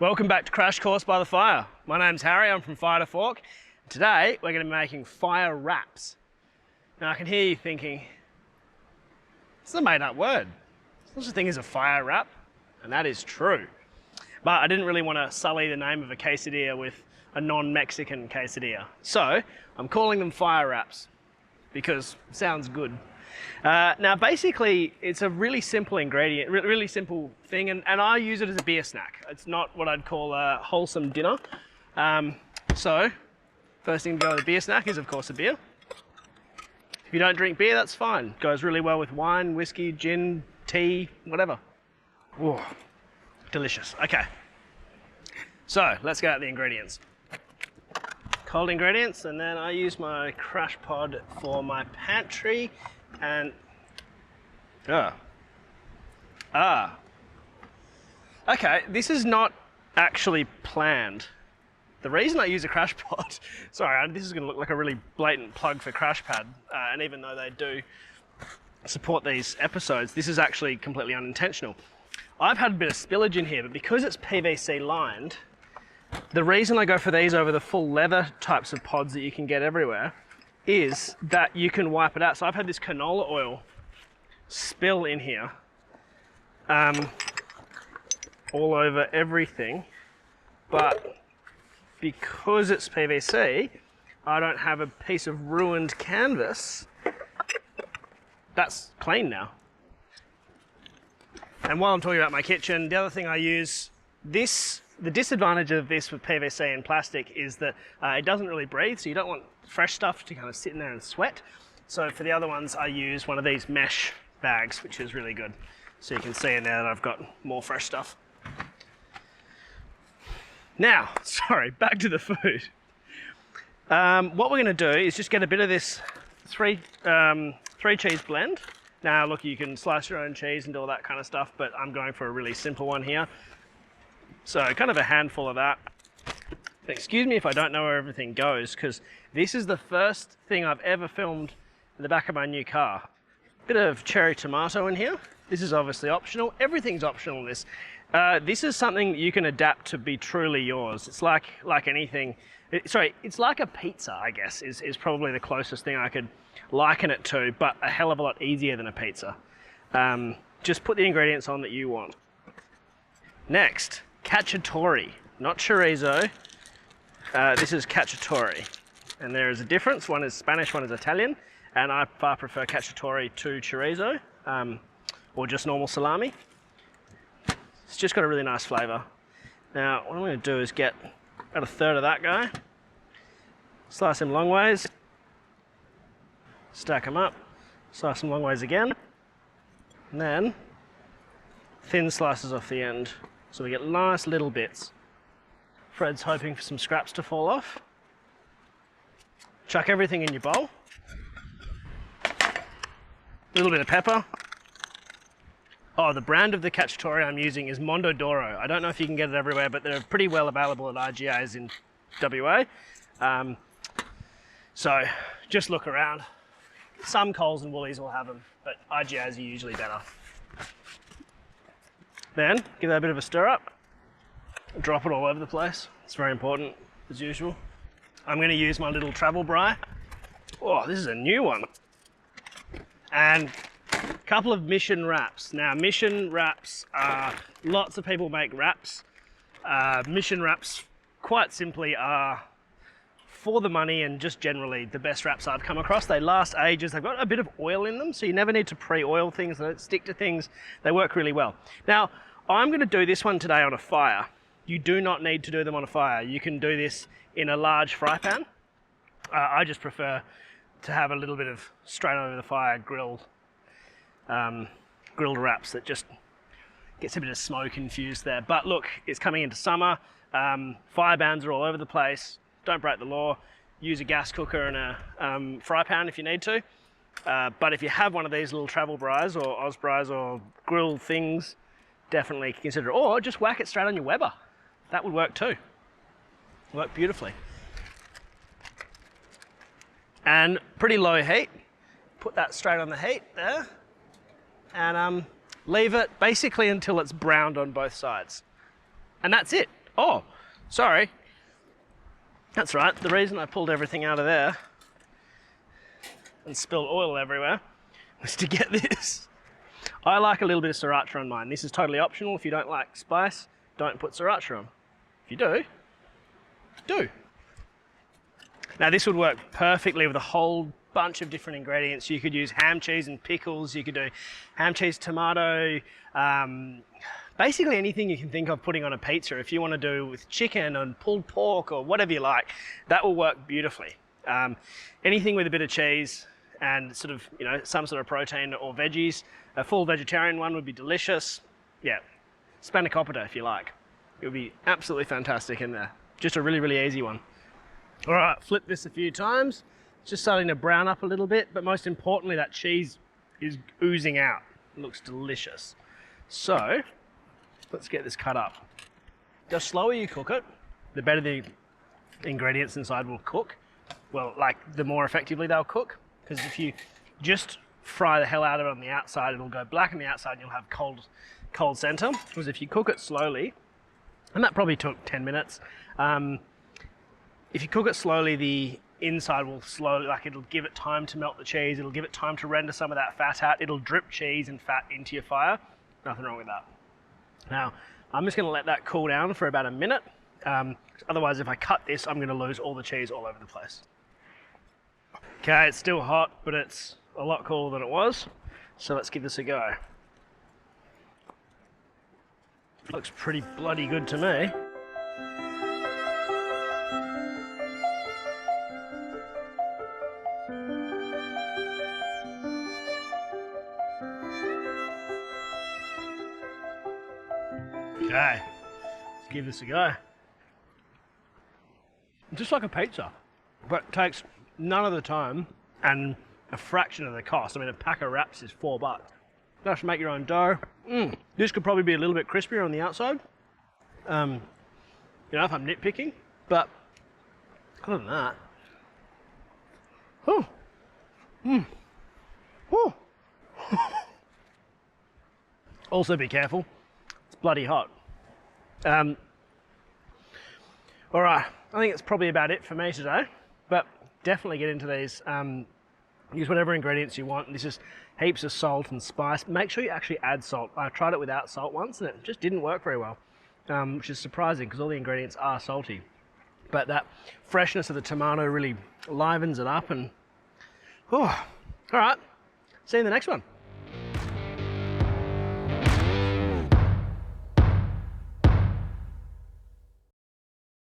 Welcome back to Crash Course by the Fire. My name's Harry, I'm from Fire to Fork. Today we're going to be making fire wraps. Now I can hear you thinking, it's a made up word. There's such a thing as a fire wrap, and that is true. But I didn't really want to sully the name of a quesadilla with a non-Mexican quesadilla. So I'm calling them fire wraps because it sounds good. Now basically it's a really simple ingredient, really simple thing, and I use it as a beer snack. It's not what I'd call a wholesome dinner. So first thing to go with a beer snack is of course a beer. If you don't drink beer, that's fine. It goes really well with wine, whiskey, gin, tea, whatever. Ooh, delicious. Okay, so let's go at the ingredients. Cold ingredients, and then I use my crash pod for my pantry. And okay, this is not actually planned. The reason I use a crash pod, sorry, this is going to look like a really blatant plug for CrashPad, and even though they do support these episodes, this is actually completely unintentional. I've had a bit of spillage in here, but because it's PVC lined, the reason I go for these over the full leather types of pods that you can get everywhere is that you can wipe it out. So I've had this canola oil spill in here all over everything, but because it's PVC, I don't have a piece of ruined canvas. That's clean now. And while I'm talking about my kitchen, the other thing I use, the disadvantage of this with PVC and plastic is that it doesn't really breathe, so you don't want fresh stuff to kind of sit in there and sweat. So for the other ones, I use one of these mesh bags, which is really good. So you can see in there that I've got more fresh stuff. Now, sorry, back to the food. What we're going to do is just get a bit of this three cheese blend. Now look, you can slice your own cheese and do all that kind of stuff, but I'm going for a really simple one here. So kind of a handful of that. Excuse me if I don't know where everything goes, because this is the first thing I've ever filmed in the back of my new car. Bit of cherry tomato in here. This is obviously optional. Everything's optional in this. This is something that you can adapt to be truly yours. It's like anything. It's like a pizza, I guess, is probably the closest thing I could liken it to, but a hell of a lot easier than a pizza. Just put the ingredients on that you want. Next, cacciatore, not chorizo. This is cacciatore, and there is a difference. One is Spanish, one is Italian, and I far prefer cacciatore to chorizo, or just normal salami. It's just got a really nice flavour. Now, what I'm going to do is get about a third of that guy, slice him long ways, stack them up, slice them long ways again, and then thin slices off the end, so we get nice little bits. Fred's hoping for some scraps to fall off. Chuck everything in your bowl. A little bit of pepper. Oh, the brand of the cacciatore I'm using is Mondo Doro. I don't know if you can get it everywhere, but they're pretty well available at IGAs in WA. So just look around. Some Coles and Woolies will have them, but IGAs are usually better. Then give that a bit of a stir up. Drop it all over the place. It's very important, as usual. I'm going to use my little travel brie. Oh, this is a new one. And a couple of mission wraps. Now, mission wraps are, lots of people make wraps. Mission wraps, quite simply, are for the money and just generally the best wraps I've come across. They last ages. They've got a bit of oil in them, so you never need to pre-oil things. They don't stick to things. They work really well. Now, I'm going to do this one today on a fire. You do not need to do them on a fire. You can do this in a large fry pan. I just prefer to have a little bit of straight over the fire grilled wraps that just gets a bit of smoke infused there. But look, it's coming into summer. Fire bans are all over the place. Don't break the law. Use a gas cooker and a fry pan if you need to. But if you have one of these little travel bries or Oz bries or grill things, definitely consider it. Or just whack it straight on your Weber. That would work too. Work beautifully. And pretty low heat. Put that straight on the heat there. And leave it basically until it's browned on both sides. And that's it. Oh, sorry. That's right. The reason I pulled everything out of there and spilled oil everywhere was to get this. I like a little bit of sriracha on mine. This is totally optional. If you don't like spice, don't put sriracha on. If you do, do. Now this would work perfectly with a whole bunch of different ingredients. You could use ham, cheese and pickles. You could do ham, cheese, tomato, basically anything you can think of putting on a pizza. If you want to do with chicken and pulled pork or whatever you like, that will work beautifully. Anything with a bit of cheese and sort of, you know, some sort of protein or veggies. A full vegetarian one would be delicious. Yeah, spanakopita if you like. It would be absolutely fantastic in there. Just a really, really easy one. All right, flip this a few times. It's just starting to brown up a little bit, but most importantly, that cheese is oozing out. It looks delicious. So, let's get this cut up. The slower you cook it, the better the ingredients inside will cook. Well, like the more effectively they'll cook. Because if you just fry the hell out of it on the outside, it'll go black on the outside and you'll have cold center. Whereas if you cook it slowly, and that probably took 10 minutes, if you cook it slowly, the inside will slowly, like it'll give it time to melt the cheese, it'll give it time to render some of that fat out, it'll drip cheese and fat into your fire. Nothing wrong with that. Now, I'm just gonna let that cool down for about a minute. Otherwise, if I cut this, I'm gonna lose all the cheese all over the place. Okay, it's still hot, but it's a lot cooler than it was. So let's give this a go. Looks pretty bloody good to me. Okay, let's give this a go. Just like a pizza, but it takes none of the time and a fraction of the cost. I mean, a pack of wraps is $4. Just make your own dough. This could probably be a little bit crispier on the outside. You know, if I'm nitpicking, but other than that, also be careful. It's bloody hot. All right, I think it's probably about it for me today, but definitely get into these. Use whatever ingredients you want. This is heaps of salt and spice. Make sure you actually add salt. I tried it without salt once and it just didn't work very well, which is surprising because all the ingredients are salty. But that freshness of the tomato really livens it up and, all right, see you in the next one.